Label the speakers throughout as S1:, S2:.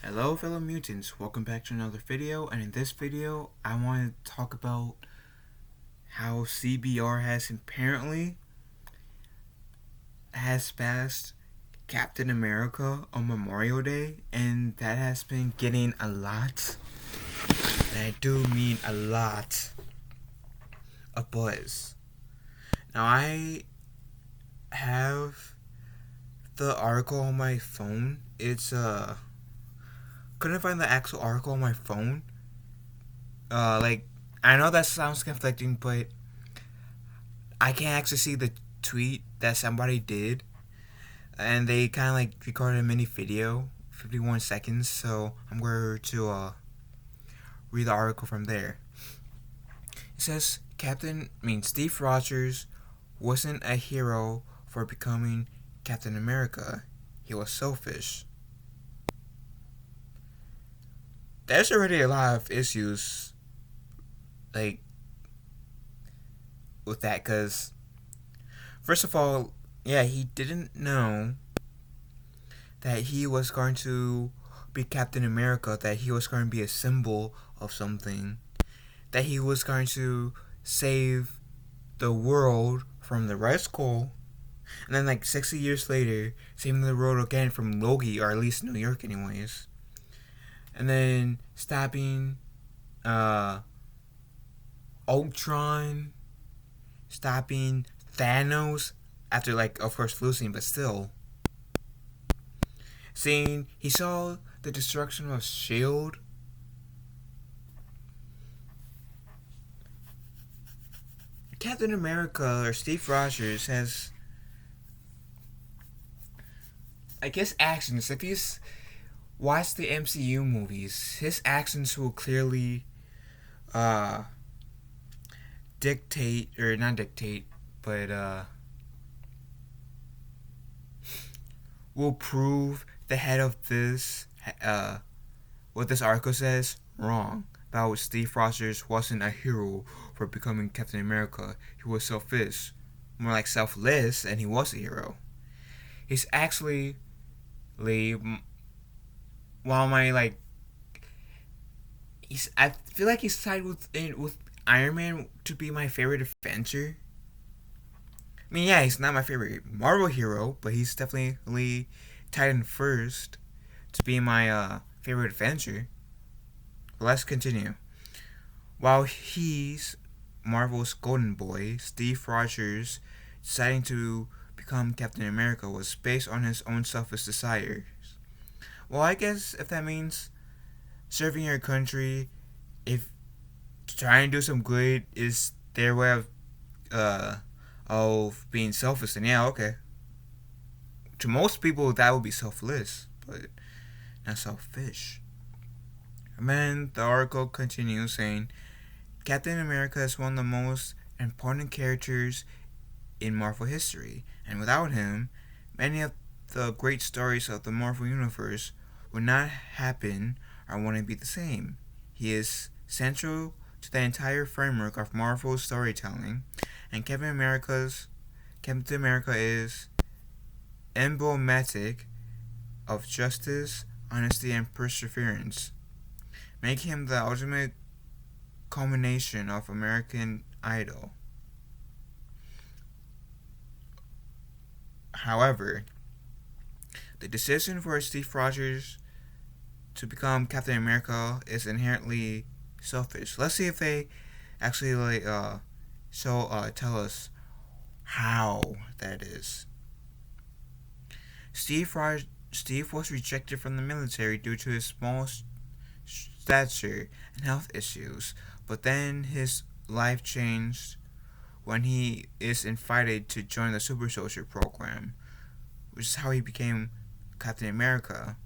S1: Hello fellow mutants, welcome back to another video, and in this video I want to talk about how CBR has passed Captain America on Memorial Day, and that has been getting a lot, and I do mean a lot, of buzz. Now I have the article on my phone. Couldn't find the actual article on my phone. I know that sounds conflicting, but I can't actually see the tweet that somebody did, and they kind of recorded a mini video, 51 seconds. So I'm going to read the article from there. It says Steve Rogers wasn't a hero for becoming Captain America. He was selfish. There's already a lot of issues with that, because first of all, he didn't know that he was going to be Captain America, that he was going to be a symbol of something, that he was going to save the world from the Red Skull, and then 60 years later saving the world again from Loki, or at least New York anyways, and then stopping Ultron, stopping Thanos after of course losing, but still. He saw the destruction of S.H.I.E.L.D. Captain America, or Steve Rogers, has, actions. If he's watched the MCU movies, his actions will clearly dictate, or not dictate, but will prove the head of this, what this article says, wrong. About Steve Rogers wasn't a hero for becoming Captain America. He was selfish, more like selfless, and he was a hero. He's actually, I feel like he's tied with Iron Man to be my favorite Avenger. I mean, he's not my favorite Marvel hero, but he's definitely tied in first to be my favorite Avenger. But let's continue. While he's Marvel's golden boy, Steve Rogers deciding to become Captain America was based on his own selfish desires. Well, I guess if that means serving your country, if trying to do some good is their way of being selfish, then okay. To most people, that would be selfless, but not selfish. And then the article continues saying, Captain America is one of the most important characters in Marvel history, and without him, many of the great stories of the Marvel Universe would not happen or wouldn't be the same. He is central to the entire framework of Marvel storytelling, and Captain America is emblematic of justice, honesty, and perseverance, making him the ultimate culmination of American Idol. However, the decision for Steve Rogers to become Captain America is inherently selfish. Let's see if they actually tell us how that is. Steve was rejected from the military due to his small stature and health issues, but then his life changed when he is invited to join the Super Soldier program, which is how he became Captain America.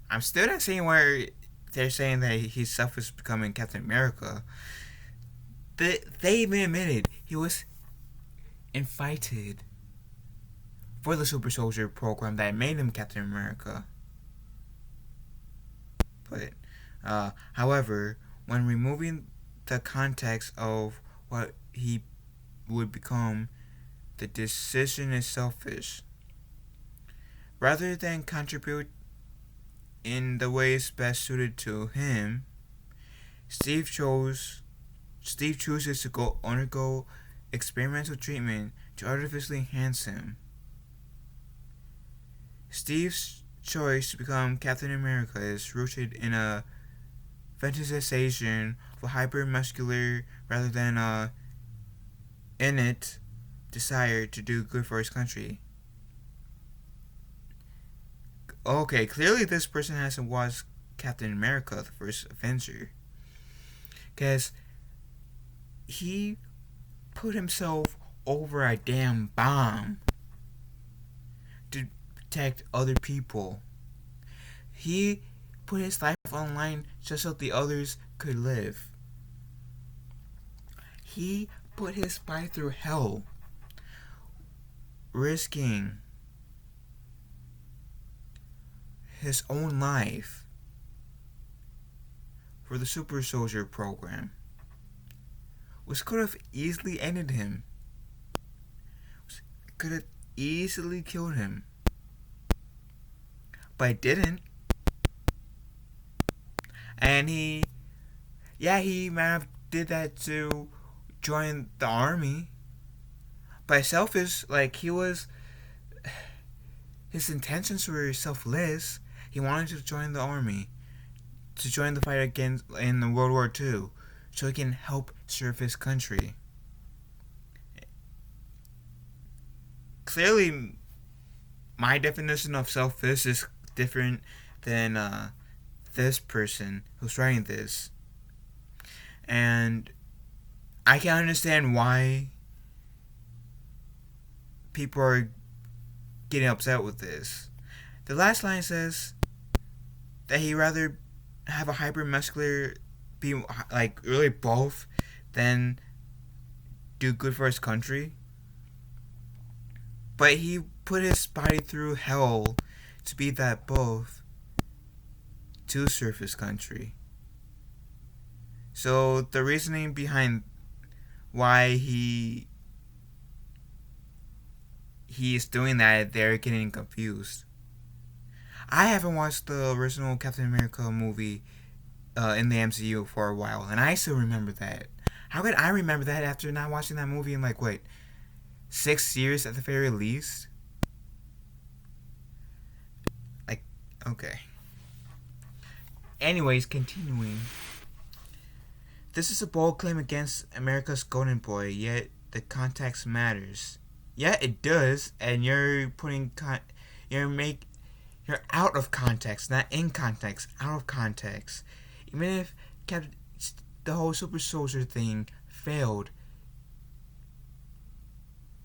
S1: I'm still not seeing where they're saying that he's selfish becoming Captain America. They even admitted he was invited for the Super Soldier program that made him Captain America. But, however, when removing the context of what he would become, the decision is selfish. Rather than contribute in the ways best suited to him, Steve chose Steve chooses to undergo experimental treatment to artificially enhance him. Steve's choice to become Captain America is rooted in a fantasization of a hyper-muscular rather than a innate desire to do good for his country. Okay, clearly this person hasn't watched Captain America, the first Avenger. Because he put himself over a damn bomb to protect other people. He put his life online just so the others could live. He put his body through hell, risking his own life for the Super Soldier program, which could have easily ended him, could have easily killed him, but it didn't. And he might have did that to join the army, but selfish, like his intentions were selfless. He wanted to join the army, to join the fight against in the World War II, so he can help serve his country. Clearly, my definition of selfish is different than this person who's writing this, and I can understand why people are getting upset with this. The last line says that he'd rather have a hyper-muscular, be like really both, than do good for his country. But he put his body through hell to be that both, to serve his country. So the reasoning behind why he is doing that, they're getting confused. I haven't watched the original Captain America movie in the MCU for a while, and I still remember that. How could I remember that after not watching that movie in 6 years at the very least? Okay. Anyways, continuing. This is a bold claim against America's golden boy, yet the context matters. Yeah, it does, and you're out of context, not in context, out of context. Even if the whole Super Soldier thing failed,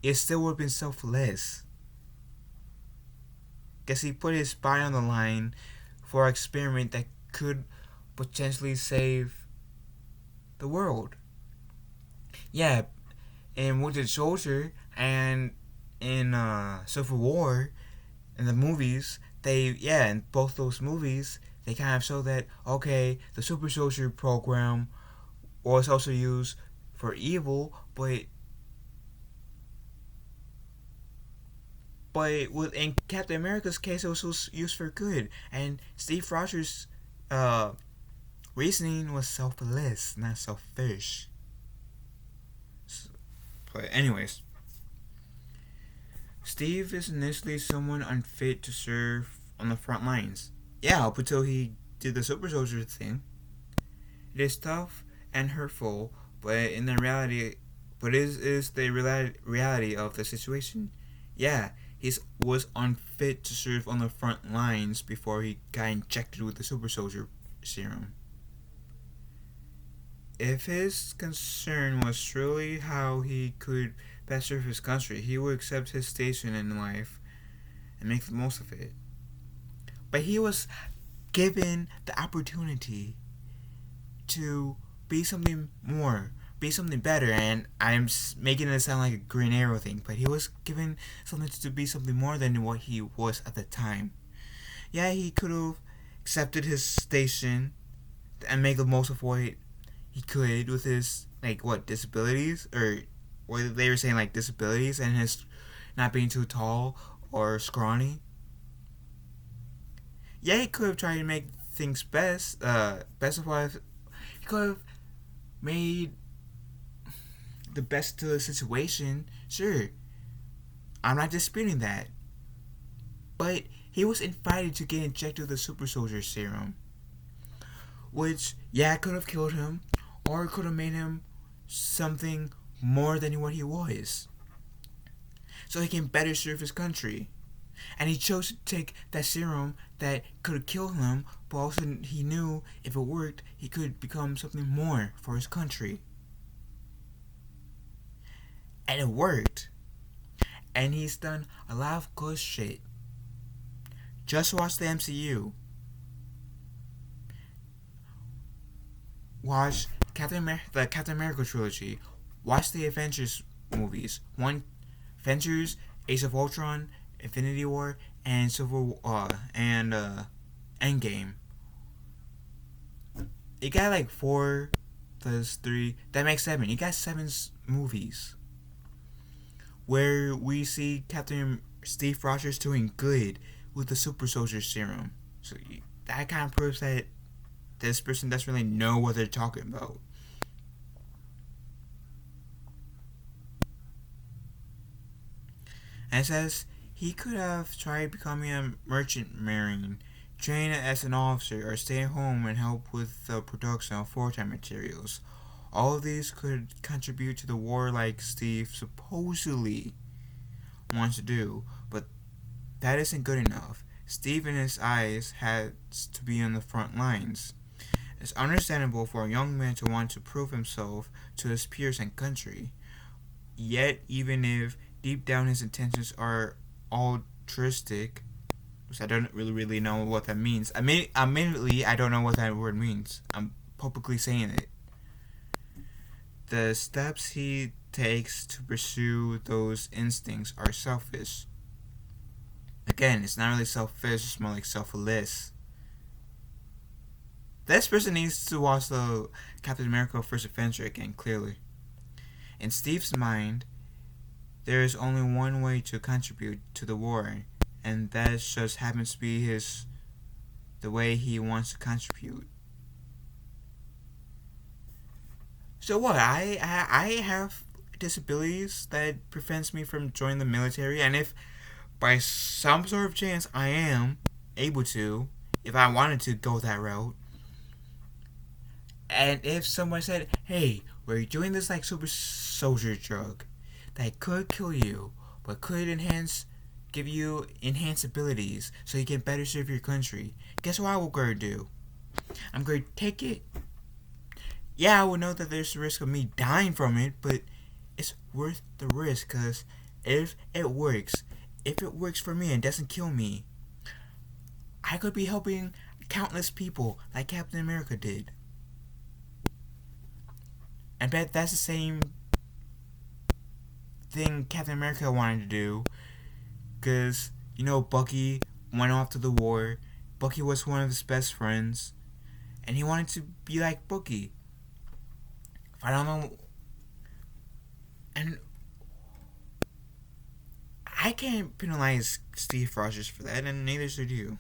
S1: it still would have been selfless. Guess he put his body on the line for an experiment that could potentially save the world. Yeah, in Wounded Soldier and in Civil War, in the movies, in both those movies, they kind of show that, okay, the Super Soldier program was also used for evil, but in Captain America's case, it was used for good. And Steve Rogers' reasoning was selfless, not selfish. But anyways, Steve is initially someone unfit to serve on the front lines. Yeah, up until he did the Super Soldier thing. It is tough and hurtful, but in the reality, is the reality of the situation. Yeah, he was unfit to serve on the front lines before he got injected with the Super Soldier serum. If his concern was truly how he could best serve his country, he would accept his station in life and make the most of it. But he was given the opportunity to be something more, be something better, and I'm making it sound like a Green Arrow thing, but he was given something to be something more than what he was at the time. Yeah, he could have accepted his station and make the most of what he could with his, disabilities, or what they were saying, disabilities, and his not being too tall or scrawny. Yeah, he could have tried to make things best of what he could have made the best to the situation. Sure, I'm not disputing that, but he was invited to get injected with the super soldier serum, which yeah could have killed him, or it could have made him something more than what he was, so he can better serve his country. And he chose to take that serum that could kill him, but also he knew if it worked, he could become something more for his country. And it worked. And he's done a lot of good shit. Just watch the MCU. Watch the Captain America trilogy. Watch the Avengers movies. Avengers, Age of Ultron, Infinity War, and Endgame. You got like 4 plus 3. That makes 7. You got 7 movies where we see Captain Steve Rogers doing good with the super soldier serum. So that kind of proves that this person doesn't really know what they're talking about. And it says he could have tried becoming a merchant marine, train as an officer, or stay home and help with the production of wartime materials. All of these could contribute to the war like Steve supposedly wants to do, but that isn't good enough. Steve in his eyes has to be on the front lines. It's understandable for a young man to want to prove himself to his peers and country. Yet, even if deep down his intentions are altruistic, which I don't really know what that means. Admittedly, I don't know what that word means. I'm publicly saying it. The steps he takes to pursue those instincts are selfish. Again, it's not really selfish, it's more like selfless. This person needs to watch the Captain America First Adventure again, clearly. In Steve's mind, there is only one way to contribute to the war, and that just happens to be the way he wants to contribute. So what? I have disabilities that prevents me from joining the military, and if by some sort of chance I am able to, if I wanted to go that route, and if someone said, "Hey, we're doing this like super soldier drug that could kill you, but could give you enhanced abilities so you can better serve your country," guess what I will go do? I'm going to take it. Yeah, I would know that there's a risk of me dying from it, but it's worth the risk, because if it works for me and doesn't kill me, I could be helping countless people like Captain America did. I bet that's the same thing Captain America wanted to do, because, Bucky went off to the war. Bucky was one of his best friends, and he wanted to be like Bucky. I don't know, and I can't penalize Steve Rogers for that, and neither should you.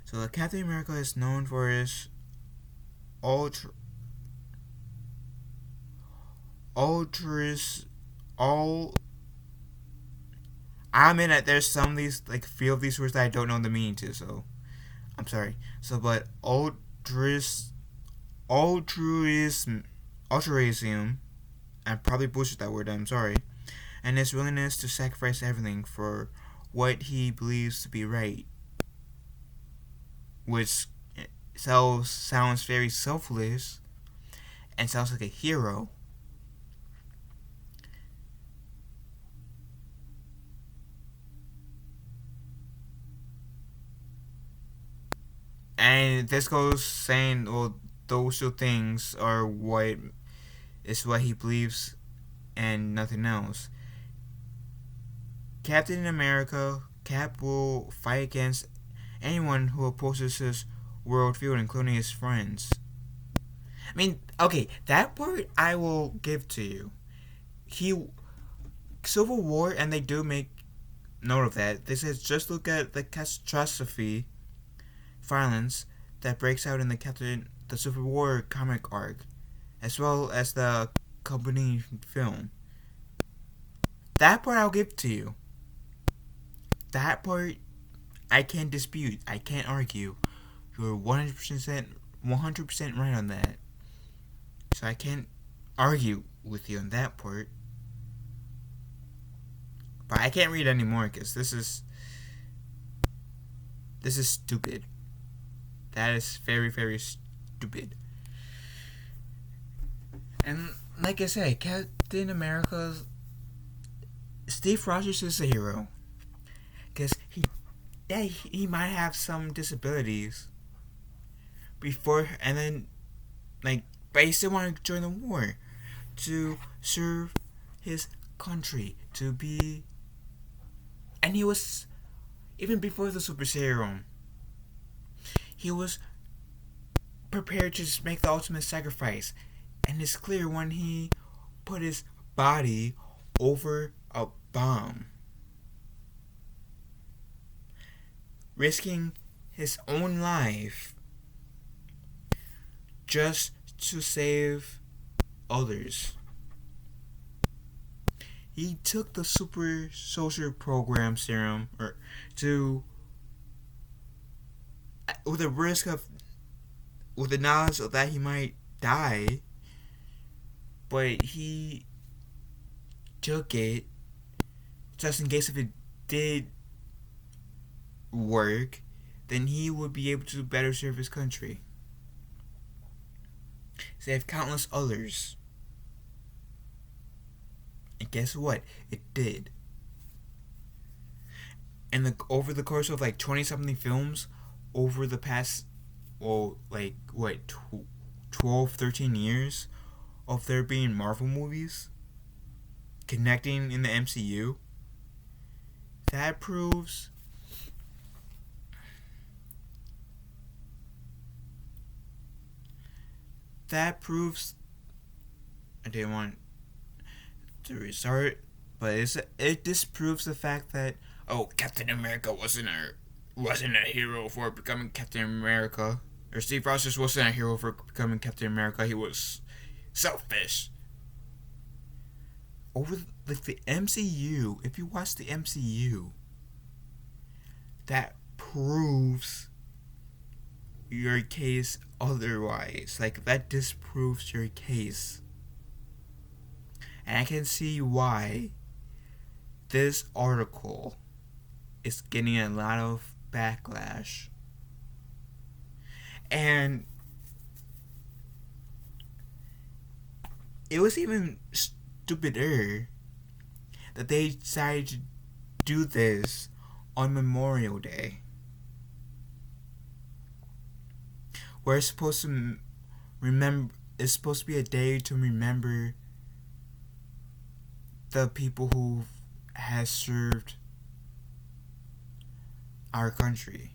S1: So Captain America is known for his altruism. I mean that there's some of these, like, few of these words that I don't know the meaning to, so I'm sorry. So, but altruism, I probably bullshit that word, I'm sorry, and his willingness to sacrifice everything for what he believes to be right, which sounds very selfless and sounds like a hero. And this goes saying, well, those two things are what he believes and nothing else. Captain America, Cap will fight against anyone who opposes his worldview, including his friends. I mean, okay, that part I will give to you. Civil War, and they do make note of that. They said just look at the catastrophe violence that breaks out in the Civil War comic arc, as well as the accompanying film. That part I'll give to you. That part I can't dispute. I can't argue. You're 100% right on that. So I can't argue with you on that part. But I can't read anymore because this is stupid. That is very, very stupid. And like I said, Captain America's Steve Rogers is a hero because he might have some disabilities before, and then but he still wanted to join the war to serve his country, to be, and he was, even before the super serum, he was prepared to just make the ultimate sacrifice. And it's clear when he put his body over a bomb, risking his own life just to save others. He took the super soldier program serum with the knowledge that he might die, but he took it just in case if it did work, then he would be able to better serve his country, save countless others. And guess what? It did. And over the course of 20 something films, over the past 12, 13 years of there being Marvel movies connecting in the MCU, that proves I didn't want to restart, but it disproves the fact that Captain America wasn't a hero for becoming Captain America, or Steve Rogers wasn't a hero for becoming Captain America. He was selfish. Over the MCU, if you watch the MCU, that proves your case otherwise. That disproves your case. And I can see why this article is getting a lot of backlash. And it was even stupider that they decided to do this on Memorial Day, where it's supposed to it's supposed to be a day to remember the people who has served our country.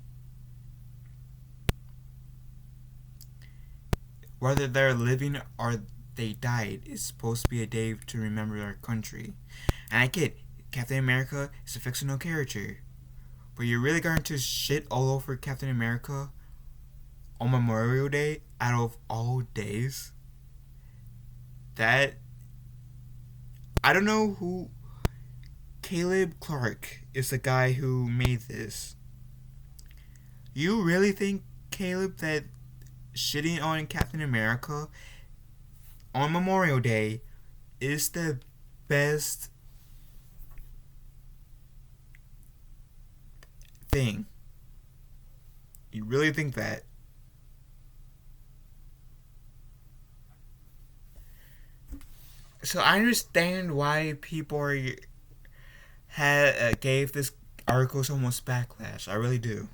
S1: Whether they're living or they died, it's supposed to be a day to remember our country. And I get Captain America is a fictional character, but you're really going to shit all over Captain America on Memorial Day out of all days? That, I don't know who. Caleb Clark is the guy who made this. You really think, Caleb, that shitting on Captain America on Memorial Day is the best thing? You really think that? So I understand why people gave this article so much backlash. I really do.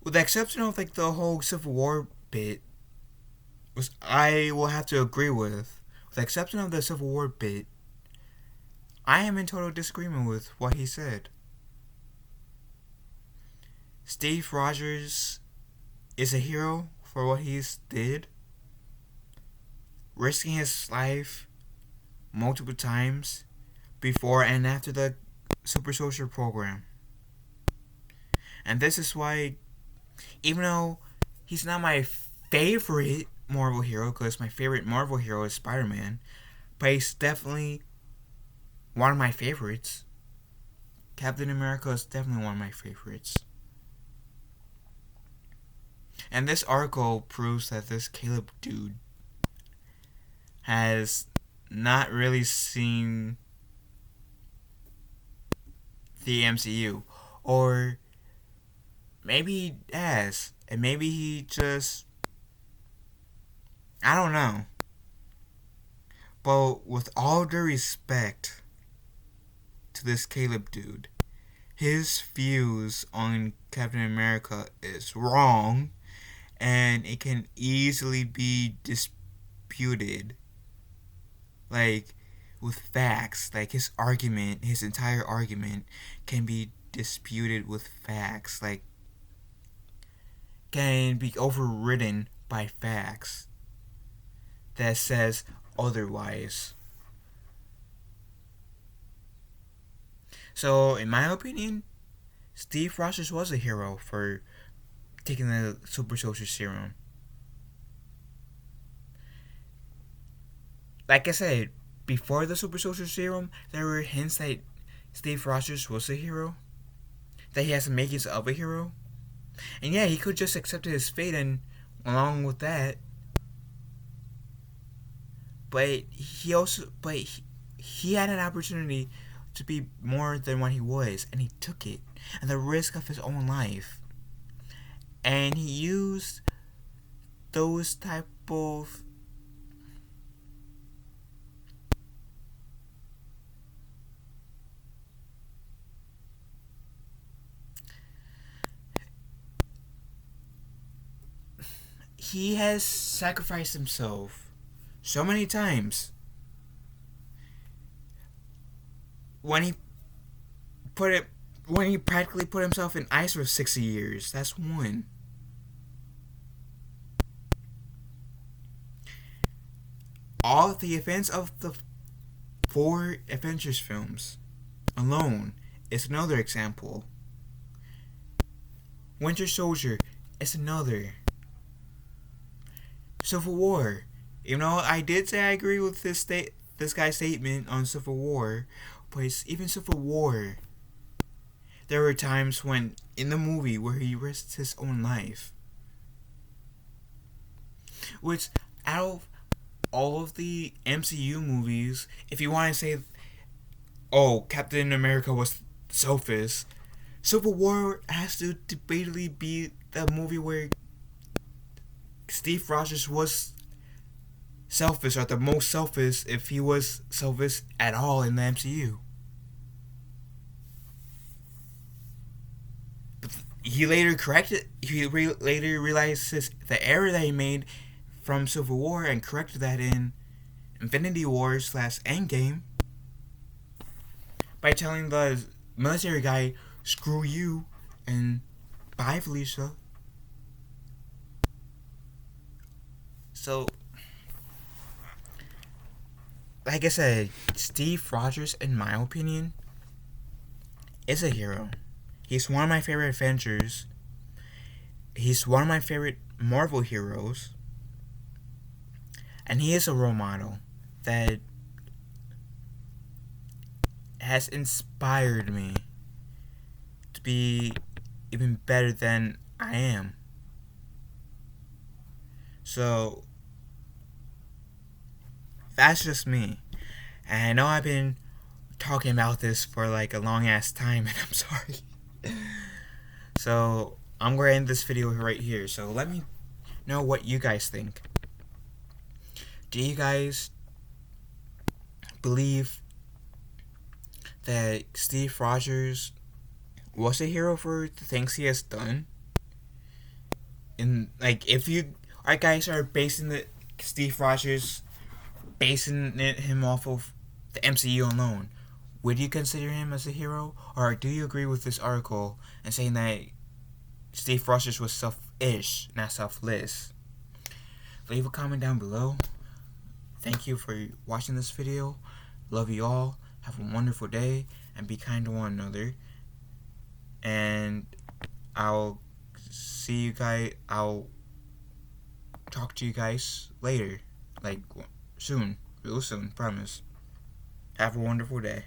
S1: With the exception of the whole Civil War bit, which I will have to agree with. With the exception of the Civil War bit, I am in total disagreement with what he said. Steve Rogers is a hero for what he's did, risking his life multiple times before and after the Super Soldier program. And this is why, even though he's not my favorite Marvel hero, because my favorite Marvel hero is Spider-Man, but he's definitely one of my favorites. Captain America is definitely one of my favorites. And this article proves that this Caleb dude has not really seen the MCU. Or maybe he has. And maybe he just... I don't know. But with all due respect to this Caleb dude, his views on Captain America is wrong, and it can easily be disputed, like, with facts. Like, his argument, his entire argument can be disputed with facts, like, can be overridden by facts that says otherwise. So, in my opinion, Steve Rogers was a hero for taking the Super Soldier Serum. Like I said, before the Super Soldier Serum, there were hints that Steve Rogers was a hero, that he has the makings of a hero. And yeah, he could just accept his fate, and along with that, but he had an opportunity to be more than what he was, and he took it at the risk of his own life. And he used those type of he has sacrificed himself so many times. When he practically put himself in ice for 60 years. That's one. All of the events of the 4 Avengers films alone is another example. Winter Soldier is another. Civil War. You know, I did say I agree with this guy's statement on Civil War, but even Civil War, there were times when in the movie where he risked his own life. Which, out of all of the MCU movies, if you want to say, oh, Captain America was selfish, Civil War has to debatably be the movie where Steve Rogers was selfish, or the most selfish, if he was selfish at all in the MCU. But he later corrected. He later realized the error that he made from Civil War and corrected that in Infinity War / Endgame by telling the military guy, "Screw you," and bye, Felicia. So, like I said, Steve Rogers, in my opinion, is a hero. He's one of my favorite Avengers. He's one of my favorite Marvel heroes. And he is a role model that has inspired me to be even better than I am. So, that's just me. And I know I've been talking about this for like a long ass time, and I'm sorry. So, I'm going to end this video right here. So, let me know what you guys think. Do you guys believe that Steve Rogers was a hero for the things he has done? And, like, if you guys are basing Steve Rogers, basing him off of the MCU alone, would you consider him as a hero? Or do you agree with this article and saying that Steve Rogers was selfish, not selfless? Leave a comment down below. Thank you for watching this video. Love you all. Have a wonderful day and be kind to one another. And I'll see you guys. I'll talk to you guys later. Like, soon. Real soon. Promise. Have a wonderful day.